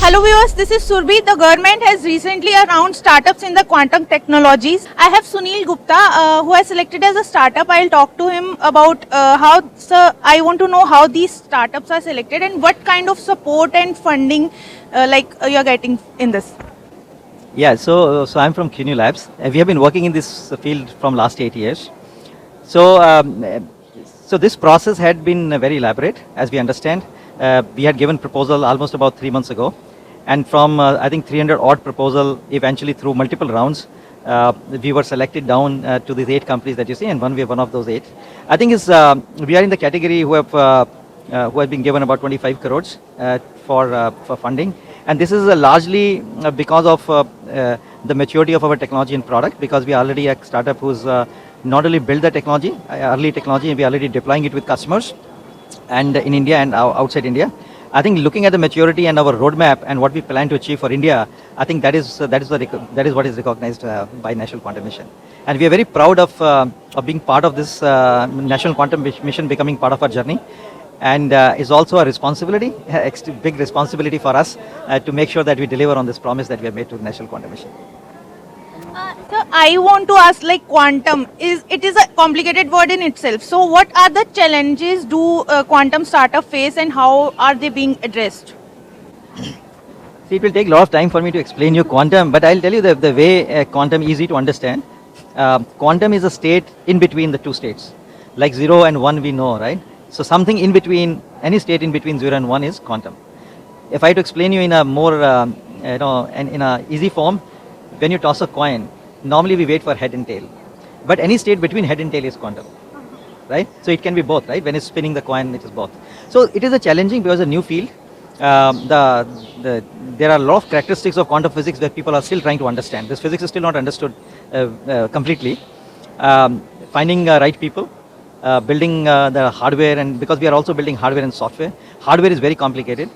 Hello viewers, this is Surbhi. The government has recently announced startups in the quantum technologies. I have Sunil Gupta who has selected as a startup. I'll talk to him about I want to know how these startups are selected and what kind of support and funding you're getting in this. Yeah, so I'm from CUNY Labs. We have been working in this field from last 8 years. So this process had been very elaborate, as we understand. We had given proposal almost about 3 months ago, and from I think 300 odd proposal, eventually through multiple rounds, we were selected down to these 8 companies that you see, and we are one of those 8. I think we are in the category who have been given about 25 crores for funding, and this is largely because of the maturity of our technology and product, because we are already a startup who's not only built the technology, early technology, and we are already deploying it with customers and in India and outside India. I think looking at the maturity and our roadmap and what we plan to achieve for India, I think that is what is recognized by National Quantum Mission, and we are very proud of being part of this National Quantum Mission becoming part of our journey, and is also a responsibility, big responsibility for us to make sure that we deliver on this promise that we have made to the National Quantum Mission. So I want to ask, quantum is a complicated word in itself. So what are the challenges do quantum startup face, and how are they being addressed? See, it will take a lot of time for me to explain you quantum, but I'll tell you the way quantum is easy to understand. Quantum is a state in between the two states, like 0 and 1 we know, right? So something in between, any state in between 0 and 1 is quantum. If I had to explain you in a more, in a easy form, when you toss a coin, normally we wait for head and tail, but any state between head and tail is quantum, right? So it can be both, right? When it's spinning the coin, it is both. So it is a challenging because a new field. There are a lot of characteristics of quantum physics that people are still trying to understand. This physics is still not understood completely. Finding right people, building the hardware, and because we are also building hardware and software. Hardware is very complicated,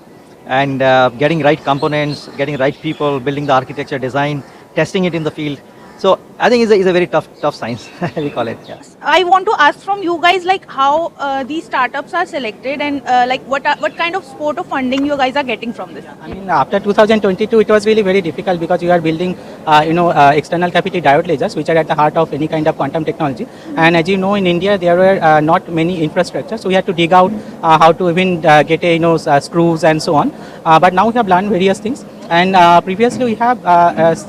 and getting right components, getting right people, building the architecture, design, testing it in the field. So I think it's a very tough science, we call it. Yeah. I want to ask from you guys, how these startups are selected, and what kind of support or funding you guys are getting from this? I mean, after 2022, it was really very difficult because we are building, external cavity diode lasers, which are at the heart of any kind of quantum technology. And as you know, in India, there were not many infrastructure, so we had to dig out how to even get screws and so on. But now we have learned various things. And previously we have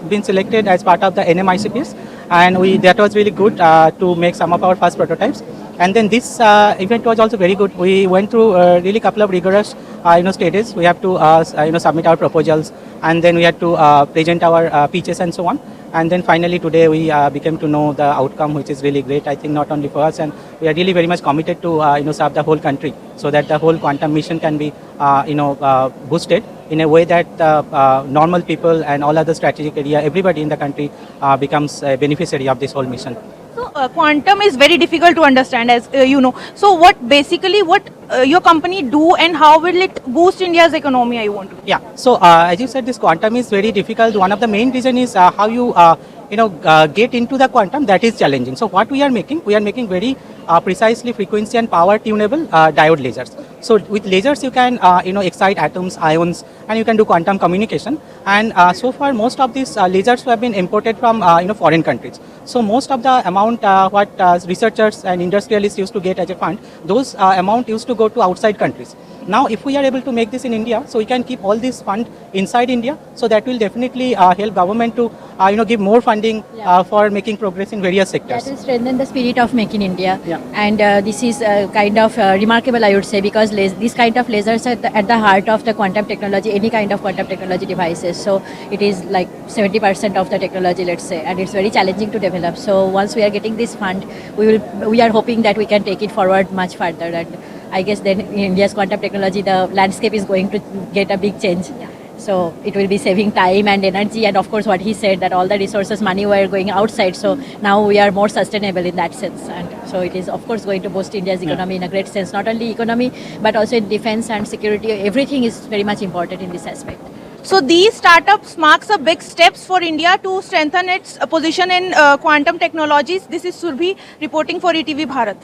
been selected as part of the NMICPS, and that was really good to make some of our first prototypes. And then this event was also very good. We went through really couple of rigorous stages. We have to submit our proposals, and then we had to present our pitches and so on. And then finally today we became to know the outcome, which is really great, I think, not only for us, and we are really very much committed to serve the whole country, so that the whole quantum mission can be boosted in a way that normal people and all other strategic area, everybody in the country becomes a beneficiary of this whole mission. So quantum is very difficult to understand, as you know. So what your company do, and how will it boost India's economy, I want to? Yeah, so as you said, this quantum is very difficult. One of the main reason is how you get into the quantum. That is challenging. So what we are making very precisely frequency and power tunable diode lasers. So with lasers you can excite atoms, ions, and you can do quantum communication. And so far most of these lasers have been imported from foreign countries. So most of the amount what researchers and industrialists used to get as a fund, those amount used to go to outside countries. Now, if we are able to make this in India, so we can keep all this fund inside India, so that will definitely help government to give more funding for making progress in various sectors. That will strengthen the spirit of Make in India. Yeah. And this is kind of remarkable, I would say, because these kind of lasers are at the heart of the quantum technology, any kind of quantum technology devices. So it is like 70% of the technology, let's say, and it's very challenging to develop. So once we are getting this fund, we are hoping that we can take it forward much further. And I guess then in India's quantum technology, the landscape is going to get a big change. Yeah. So it will be saving time and energy, and of course what he said, that all the resources, money were going outside. So now we are more sustainable in that sense. And so it is of course going to boost India's economy in a great sense, not only economy, but also in defense and security. Everything is very much important in this aspect. So these startups marks a big steps for India to strengthen its position in quantum technologies. This is Surbhi reporting for ETV Bharat.